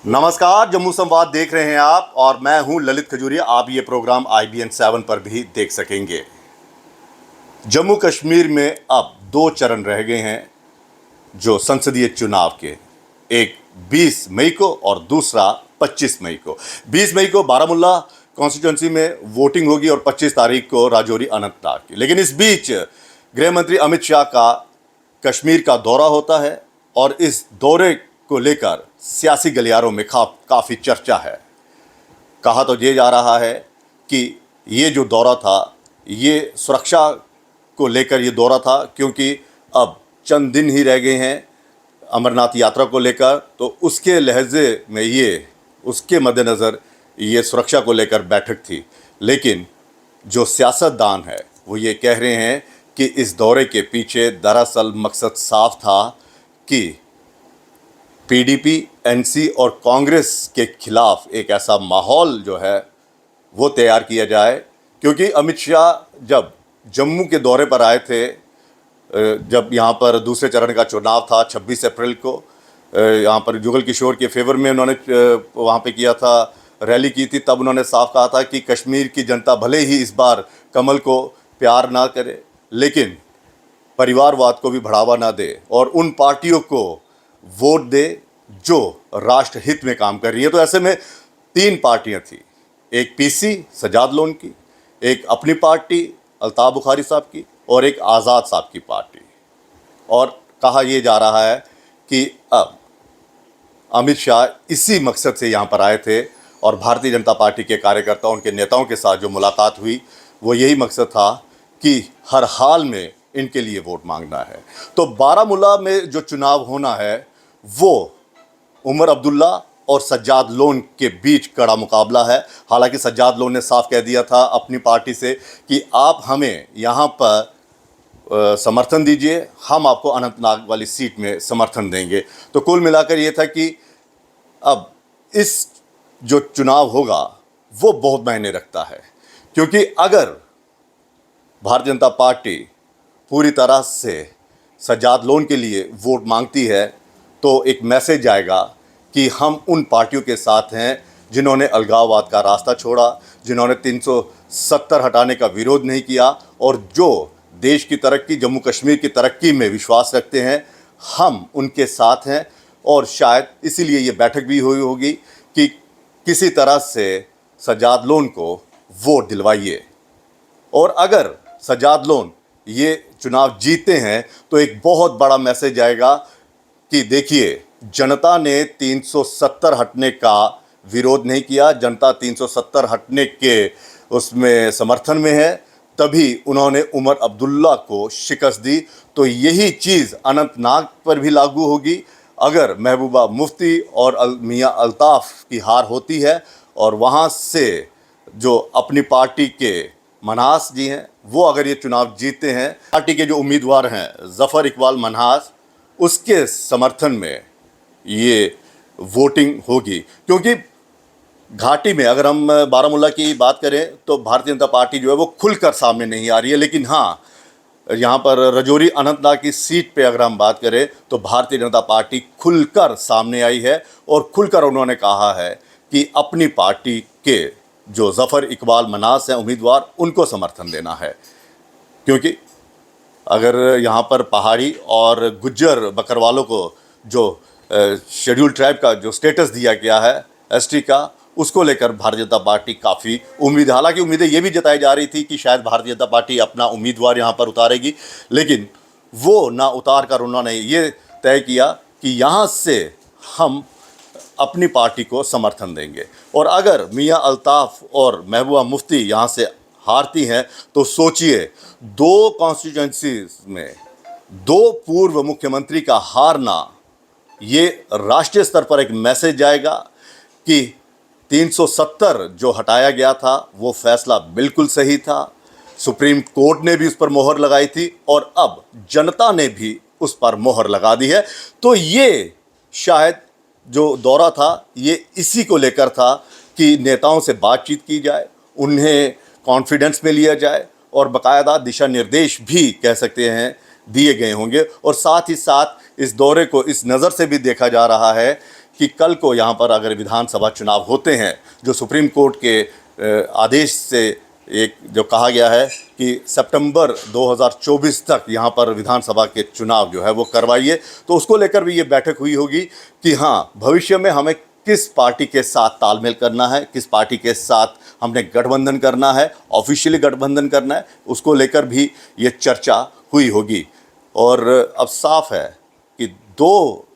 नमस्कार, जम्मू संवाद देख रहे हैं आप और मैं हूं ललित खजूरिया। आप ये प्रोग्राम IBN 7 पर भी देख सकेंगे। जम्मू कश्मीर में अब 2 चरण रह गए हैं जो संसदीय चुनाव के, एक 20 मई को और दूसरा 25 मई को। 20 मई को बारामुल्ला कॉन्स्टिट्यूंसी में वोटिंग होगी और 25 तारीख को राजौरी अनंतनाग की। लेकिन इस बीच गृह मंत्री अमित शाह का कश्मीर का दौरा होता है और इस दौरे को लेकर सियासी गलियारों में काफ़ी चर्चा है। कहा तो ये जा रहा है कि ये जो दौरा था ये सुरक्षा को लेकर ये दौरा था, क्योंकि अब चंद दिन ही रह गए हैं अमरनाथ यात्रा को लेकर, तो उसके लहजे में ये उसके मद्देनज़र ये सुरक्षा को लेकर बैठक थी। लेकिन जो सियासतदान है वो ये कह रहे हैं कि इस दौरे के पीछे दरअसल मकसद साफ था कि PDP, NC और कांग्रेस के खिलाफ एक ऐसा माहौल जो है वो तैयार किया जाए। क्योंकि अमित शाह जब जम्मू के दौरे पर आए थे, जब यहाँ पर दूसरे चरण का चुनाव था 26 अप्रैल को, यहाँ पर जुगल किशोर के फेवर में उन्होंने वहाँ पे किया था, रैली की थी, तब उन्होंने साफ कहा था कि कश्मीर की जनता भले ही इस बार कमल को प्यार ना करे लेकिन परिवारवाद को भी बढ़ावा ना दे और उन पार्टियों को वोट दे जो राष्ट्र हित में काम कर रही है। तो ऐसे में 3 पार्टियां थी, एक PC सजाद लोन की, एक अपनी पार्टी अल्ताफ बुखारी साहब की और एक आज़ाद साहब की पार्टी। और कहा यह जा रहा है कि अब अमित शाह इसी मकसद से यहाँ पर आए थे और भारतीय जनता पार्टी के कार्यकर्ताओं, उनके नेताओं के साथ जो मुलाकात हुई वो यही मकसद था कि हर हाल में इनके लिए वोट मांगना है। तो बारामुल्ला में जो चुनाव होना है वो उमर अब्दुल्ला और सज्जाद लोन के बीच कड़ा मुकाबला है। हालांकि सज्जाद लोन ने साफ कह दिया था अपनी पार्टी से कि आप हमें यहाँ पर समर्थन दीजिए, हम आपको अनंतनाग वाली सीट में समर्थन देंगे। तो कुल मिलाकर ये था कि अब इस जो चुनाव होगा वो बहुत मायने रखता है, क्योंकि अगर भारतीय जनता पार्टी पूरी तरह से सज्जाद लोन के लिए वोट मांगती है तो एक मैसेज आएगा कि हम उन पार्टियों के साथ हैं जिन्होंने अलगाववाद का रास्ता छोड़ा, जिन्होंने 370 हटाने का विरोध नहीं किया और जो देश की तरक्की, जम्मू कश्मीर की तरक्की में विश्वास रखते हैं। हम उनके साथ हैं और शायद इसीलिए ये बैठक भी हुई होगी कि किसी तरह से सज्जाद लोन को वोट दिलवाइए। और अगर सज्जाद लोन ये चुनाव जीतते हैं तो एक बहुत बड़ा मैसेज आएगा कि देखिए, जनता ने 370 हटने का विरोध नहीं किया, जनता 370 हटने के उसमें समर्थन में है, तभी उन्होंने उमर अब्दुल्ला को शिकस्त दी। तो यही चीज़ अनंतनाग पर भी लागू होगी। अगर महबूबा मुफ्ती और मियां अल्ताफ़ की हार होती है और वहाँ से जो अपनी पार्टी के मनहास जी हैं वो अगर ये चुनाव जीतते हैं, पार्टी के जो उम्मीदवार हैं ज़फ़र इकबाल मनहास, उसके समर्थन में ये वोटिंग होगी। क्योंकि घाटी में अगर हम बारामुल्ला की बात करें तो भारतीय जनता पार्टी जो है वो खुलकर सामने नहीं आ रही है, लेकिन हाँ, यहाँ पर राजौरी अनंतनाग की सीट पे अगर हम बात करें तो भारतीय जनता पार्टी खुलकर सामने आई है और खुलकर उन्होंने कहा है कि अपनी पार्टी के जो ज़फ़र इकबाल मनास हैं उम्मीदवार, उनको समर्थन देना है। क्योंकि अगर यहाँ पर पहाड़ी और गुज्जर बकरवालों को जो शेड्यूल ट्राइब का जो स्टेटस दिया गया है ST का, उसको लेकर भारतीय जनता पार्टी काफ़ी उम्मीद, हालांकि उम्मीदें ये भी जताई जा रही थी कि शायद भारतीय जनता पार्टी अपना उम्मीदवार यहाँ पर उतारेगी, लेकिन वो ना उतार कर उन्होंने ये तय किया कि यहाँ से हम अपनी पार्टी को समर्थन देंगे। और अगर मियां अल्ताफ़ और महबूबा मुफ्ती यहाँ से हारती हैं तो सोचिए, 2 कॉन्स्टिट्यूंसीज में 2 पूर्व मुख्यमंत्री का हारना, ये राष्ट्रीय स्तर पर एक मैसेज जाएगा कि 370 जो हटाया गया था वो फैसला बिल्कुल सही था। सुप्रीम कोर्ट ने भी उस पर मोहर लगाई थी और अब जनता ने भी उस पर मोहर लगा दी है। तो ये शायद जो दौरा था ये इसी को लेकर था कि नेताओं से बातचीत की जाए, उन्हें कॉन्फिडेंस में लिया जाए और बाकायदा दिशा निर्देश भी कह सकते हैं दिए गए होंगे। और साथ ही साथ इस दौरे को इस नज़र से भी देखा जा रहा है कि कल को यहाँ पर अगर विधानसभा चुनाव होते हैं, जो सुप्रीम कोर्ट के आदेश से एक जो कहा गया है कि सितंबर 2024 तक यहाँ पर विधानसभा के चुनाव जो है वो करवाइए, तो उसको लेकर भी ये बैठक हुई होगी कि हाँ, भविष्य में हमें किस पार्टी के साथ तालमेल करना है, किस पार्टी के साथ हमने गठबंधन करना है, ऑफिशियली गठबंधन करना है, उसको लेकर भी ये चर्चा हुई होगी। और अब साफ है कि दो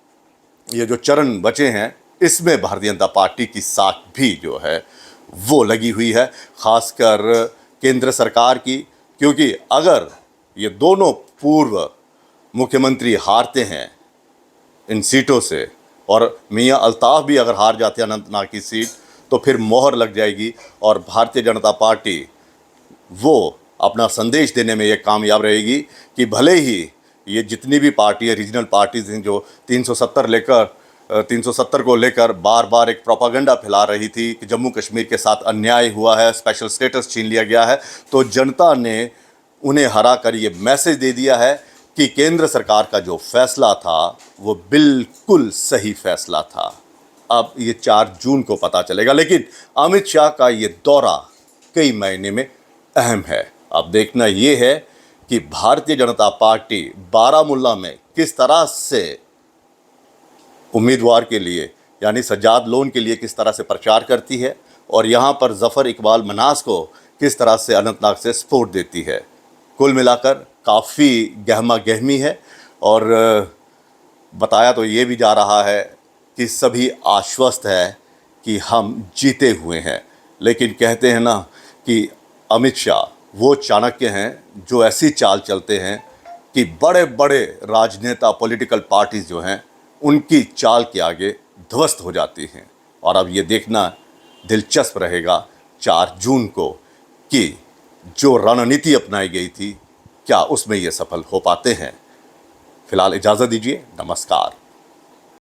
ये जो चरण बचे हैं, इसमें भारतीय जनता पार्टी की साख भी जो है वो लगी हुई है, खासकर केंद्र सरकार की, क्योंकि अगर ये दोनों पूर्व मुख्यमंत्री हारते हैं इन सीटों से और मियां अल्ताफ़ भी अगर हार जाते हैं अनंतनाग की सीट, तो फिर मोहर लग जाएगी और भारतीय जनता पार्टी वो अपना संदेश देने में ये कामयाब रहेगी कि भले ही ये जितनी भी पार्टी है, रीजनल पार्टीज हैं जो 370 को लेकर बार बार एक प्रोपागेंडा फैला रही थी कि जम्मू कश्मीर के साथ अन्याय हुआ है, स्पेशल स्टेटस छीन लिया गया है, तो जनता ने उन्हें हरा कर ये मैसेज दे दिया है कि केंद्र सरकार का जो फैसला था वो बिल्कुल सही फैसला था। अब ये 4 जून को पता चलेगा, लेकिन अमित शाह का ये दौरा कई महीने में अहम है। अब देखना ये है कि भारतीय जनता पार्टी बारामूला में किस तरह से उम्मीदवार के लिए यानी सज्जाद लोन के लिए किस तरह से प्रचार करती है और यहाँ पर ज़फ़र इकबाल मनास को किस तरह से अनंतनाग से सपोर्ट देती है। कुल मिलाकर काफ़ी गहमा गहमी है और बताया तो ये भी जा रहा है कि सभी आश्वस्त है कि हम जीते हुए हैं, लेकिन कहते हैं ना कि अमित शाह वो चाणक्य हैं जो ऐसी चाल चलते हैं कि बड़े बड़े राजनेता पॉलिटिकल पार्टीज़ जो हैं उनकी चाल के आगे ध्वस्त हो जाती हैं। और अब ये देखना दिलचस्प रहेगा 4 जून को कि जो रणनीति अपनाई गई थी क्या उसमें ये सफल हो पाते हैं। फिलहाल इजाज़त दीजिए, नमस्कार।